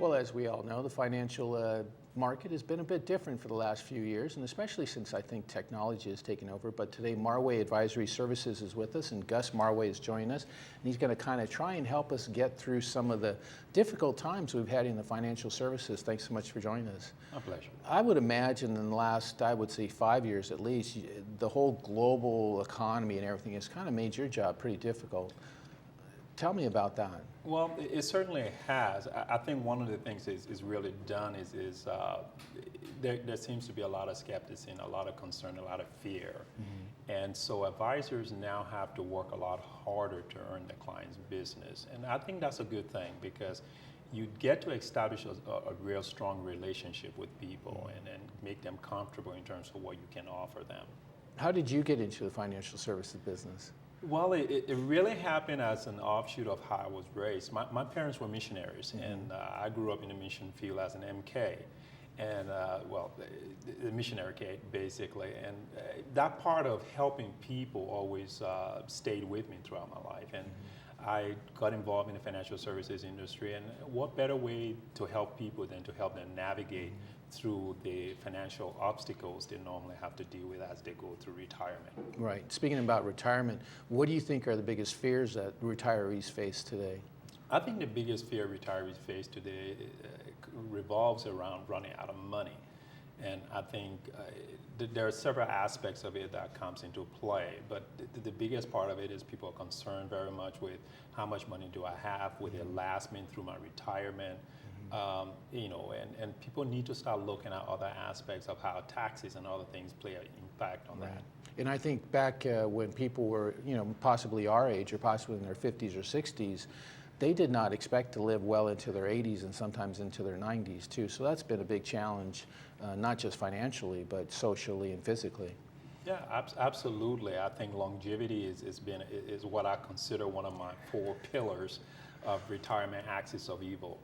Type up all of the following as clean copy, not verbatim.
Well, as we all know, the financial market has been a bit different for the last few years, and especially since I think technology has taken over. But today, Marwieh Advisory Services is with us, and Gus Marwieh is joining us, and he's going to kind of try and help us get through some of the difficult times we've had in the financial services. Thanks so much for joining us. My pleasure. I would imagine in the last, I would say 5 years at least, the whole global economy and everything has kind of made your job pretty difficult. Tell me about that. Well, it certainly has. I think one of the things is really done is there seems to be a lot of skepticism, a lot of concern, a lot of fear. Mm-hmm. And so advisors now have to work a lot harder to earn the client's business. And I think that's a good thing because you get to establish a real strong relationship with people and make them comfortable in terms of what you can offer them. How did you get into the financial services business? Well, it really happened as an offshoot of how I was raised. My parents were missionaries, mm-hmm. and I grew up in the mission field as an MK, and the missionary kid, basically. And that part of helping people always stayed with me throughout my life. And mm-hmm. I got involved in the financial services industry, and what better way to help people than to help them navigate mm-hmm. through the financial obstacles they normally have to deal with as they go through retirement. Right. Speaking about retirement, what do you think are the biggest fears that retirees face today? I think the biggest fear retirees face today revolves around running out of money. And I think there are several aspects of it that comes into play, but the biggest part of it is people are concerned very much with how much money do I have, will it last me through my retirement? And people need to start looking at other aspects of how taxes and other things play an impact on that. And I think back when people were, possibly our age or possibly in their 50s or 60s, they did not expect to live well into their 80s and sometimes into their 90s too. So that's been a big challenge, not just financially, but socially and physically. Yeah, absolutely. I think longevity is what I consider one of my 4 pillars of retirement axis of evil,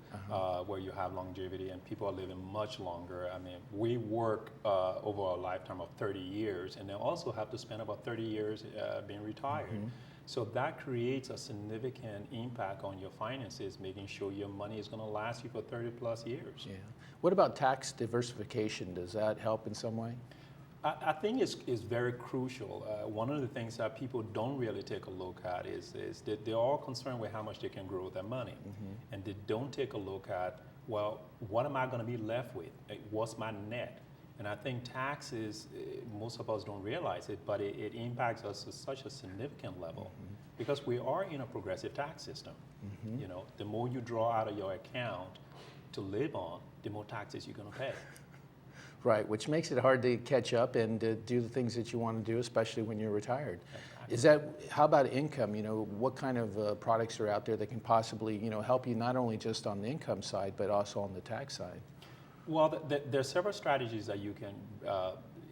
where you have longevity and people are living much longer. I mean, we work over a lifetime of 30 years and then also have to spend about 30 years being retired. Mm-hmm. So that creates a significant impact on your finances, making sure your money is going to last you for 30 plus years. Yeah. What about tax diversification? Does that help in some way? I think it's very crucial. One of the things that people don't really take a look at is that they're all concerned with how much they can grow their money. Mm-hmm. And they don't take a look at, well, what am I going to be left with? What's my net? And I think taxes, most of us don't realize it, but it impacts us at such a significant level mm-hmm. because we are in a progressive tax system. Mm-hmm. The more you draw out of your account to live on, the more taxes you're going to pay. Right, which makes it hard to catch up and do the things that you want to do, especially when you're retired. Exactly. How about income? What kind of products are out there that can possibly, help you not only just on the income side, but also on the tax side? Well, there are several strategies that you can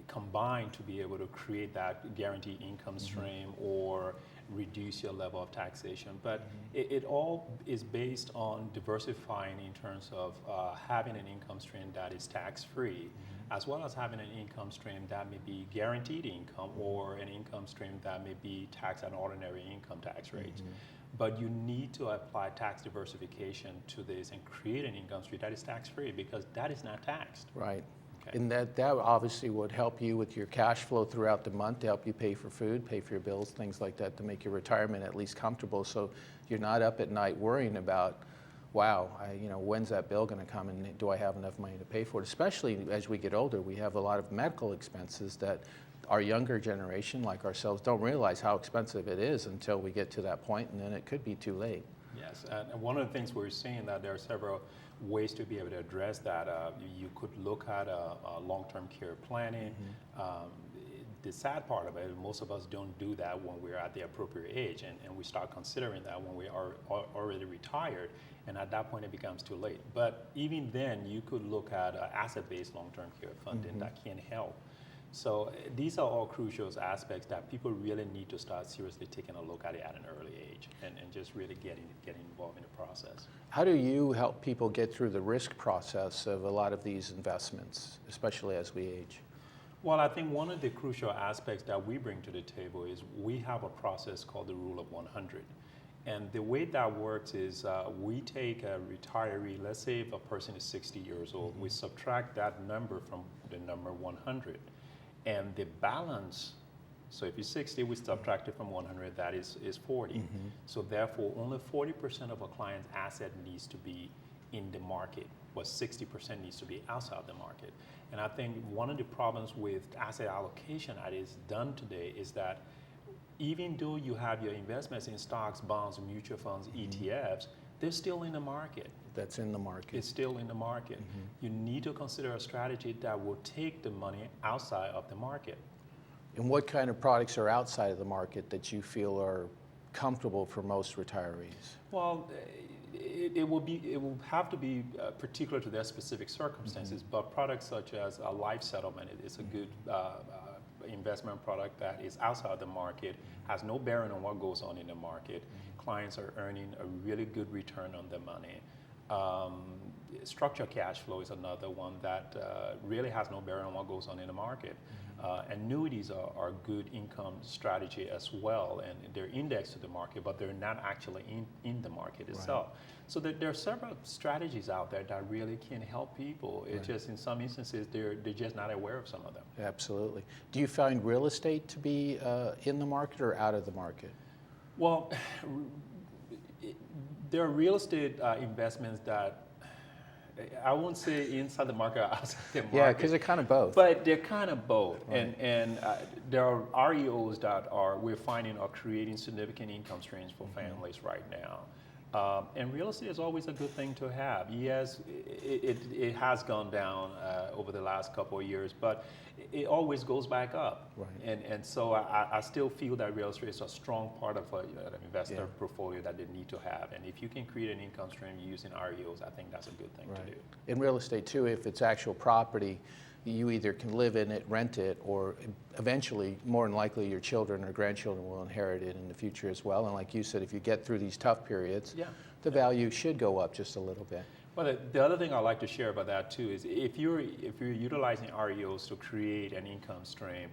combine to be able to create that guaranteed income stream mm-hmm. or reduce your level of taxation. But mm-hmm. it all is based on diversifying in terms of having an income stream that is tax-free, mm-hmm. as well as having an income stream that may be guaranteed income or an income stream that may be taxed at ordinary income tax rates. Mm-hmm. But you need to apply tax diversification to this and create an income stream that is tax-free because that is not taxed. Right. And that obviously would help you with your cash flow throughout the month to help you pay for food, pay for your bills, things like that, to make your retirement at least comfortable so you're not up at night worrying about, wow, when's that bill going to come and do I have enough money to pay for it? Especially as we get older, we have a lot of medical expenses that our younger generation, like ourselves, don't realize how expensive it is until we get to that point, and then it could be too late. Yes, and one of the things we're seeing that there are several ways to be able to address that. You could look at long-term care planning. Mm-hmm. The sad part of it, most of us don't do that when we're at the appropriate age, and we start considering that when we are already retired, and at that point it becomes too late. But even then, you could look at asset-based long-term care funding mm-hmm. that can help. So these are all crucial aspects that people really need to start seriously taking a look at it at an early age and just really getting involved in the process. How do you help people get through the risk process of a lot of these investments, especially as we age? Well, I think one of the crucial aspects that we bring to the table is we have a process called the Rule of 100. And the way that works is we take a retiree, let's say if a person is 60 years old, we subtract that number from the number 100. And the balance, so if you're 60, we subtract it from 100, that is 40. So therefore, only 40% of a client's asset needs to be in the market, but 60% needs to be outside the market. And I think one of the problems with asset allocation that is done today is that even though you have your investments in stocks, bonds, mutual funds, ETFs, they're still in the market. That's in the market. It's still in the market. You need to consider a strategy that will take the money outside of the market. And what kind of products are outside of the market that you feel are comfortable for most retirees? Well, it will have to be particular to their specific circumstances, but products such as a life settlement is a good investment product that is outside the market, has no bearing on what goes on in the market. Clients are earning a really good return on their money. Structured cash flow is another one that really has no bearing on what goes on in the market. Annuities are good income strategy as well, and they're indexed to the market, but they're not actually in the market itself. So there are several strategies out there that really can help people. It's just in some instances they're just not aware of some of them. Absolutely. Do you find real estate to be in the market or out of the market? Well, there are real estate investments that I won't say inside the market or outside the market. Yeah, because they're kind of both. But they're kind of both. Right. And there are REOs that we're finding are creating significant income streams for families right now. And real estate is always a good thing to have. Yes, it has gone down over the last couple of years, but it always goes back up. Right. And so I still feel that real estate is a strong part of an investor portfolio that they need to have. And if you can create an income stream using REOs, I think that's a good thing to do. In real estate too, if it's actual property, you either can live in it, rent it, or eventually, more than likely, your children or grandchildren will inherit it in the future as well. And like you said, if you get through these tough periods, the value should go up just a little bit. Well, the other thing I'd like to share about that too is if you're utilizing REOs to create an income stream,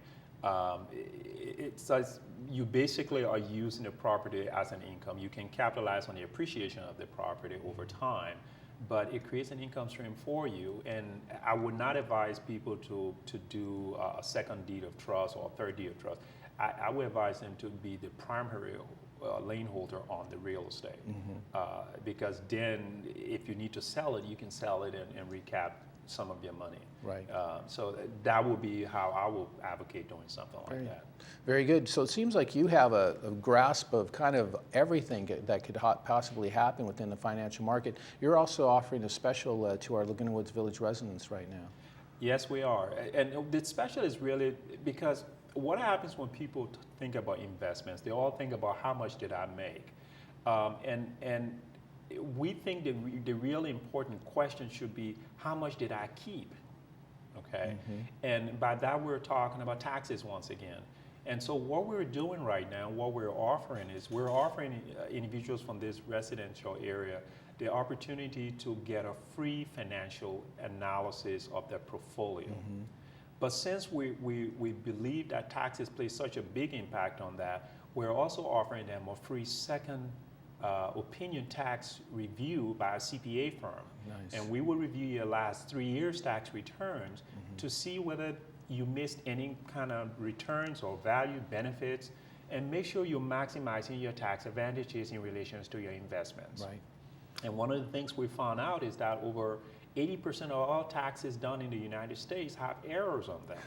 you basically are using the property as an income. You can capitalize on the appreciation of the property over time, but it creates an income stream for you. And I would not advise people to do a second deed of trust or a third deed of trust. I would advise them to be the primary lien holder on the real estate, because then if you need to sell it, you can sell it and recap some of your money. Right. So that would be how I will advocate doing something like that. Very good. So it seems like you have a grasp of kind of everything that could possibly happen within the financial market. You're also offering a special to our Laguna Woods Village residents right now. Yes, we are. And the special is really because what happens when people think about investments, they all think about how much did I make? And we think the really important question should be, how much did I keep? Okay? And by that we're talking about taxes once again. And so what we're doing right now, what we're offering is we're offering individuals from this residential area the opportunity to get a free financial analysis of their portfolio. But since we believe that taxes play such a big impact on that, we're also offering them a free second opinion tax review by a CPA firm. Nice. And we will review your last 3 years tax returns to see whether you missed any kind of returns or value benefits, and make sure you're maximizing your tax advantages in relation to your investments. Right. And one of the things we found out is that over 80% of all taxes done in the United States have errors on them.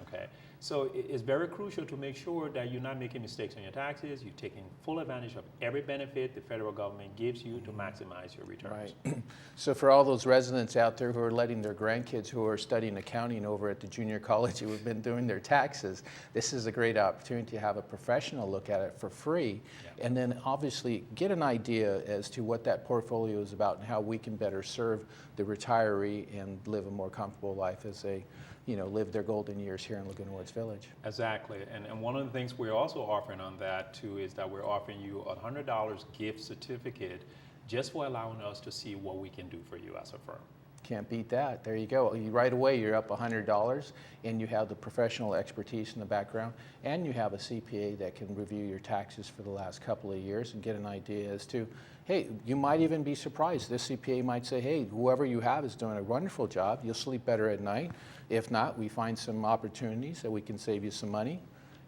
Okay, so it's very crucial to make sure that you're not making mistakes on your taxes. You're taking full advantage of every benefit the federal government gives you to maximize your returns. Right. So for all those residents out there who are letting their grandkids who are studying accounting over at the junior college who have been doing their taxes, this is a great opportunity to have a professional look at it for free. And then obviously get an idea as to what that portfolio is about and how we can better serve the retiree and live a more comfortable life as they live their golden years here in Laguna Woods Village. Exactly. And one of the things we're also offering on that too is that we're offering you a $100 gift certificate just for allowing us to see what we can do for you as a firm. Can't beat that. There you go. Right away, you're up $100, and you have the professional expertise in the background, and you have a CPA that can review your taxes for the last couple of years and get an idea as to, hey, you might even be surprised. This CPA might say, hey, whoever you have is doing a wonderful job. You'll sleep better at night. If not, we find some opportunities that we can save you some money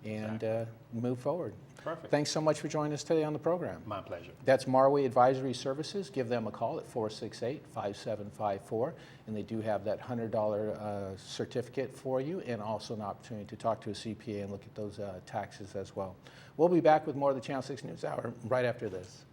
and move forward. Perfect. Thanks so much for joining us today on the program. My pleasure. That's Marwieh Advisory Services. Give them a call at 468-5754, and they do have that $100 certificate for you, and also an opportunity to talk to a CPA and look at those taxes as well. We'll be back with more of the Channel 6 News Hour right after this.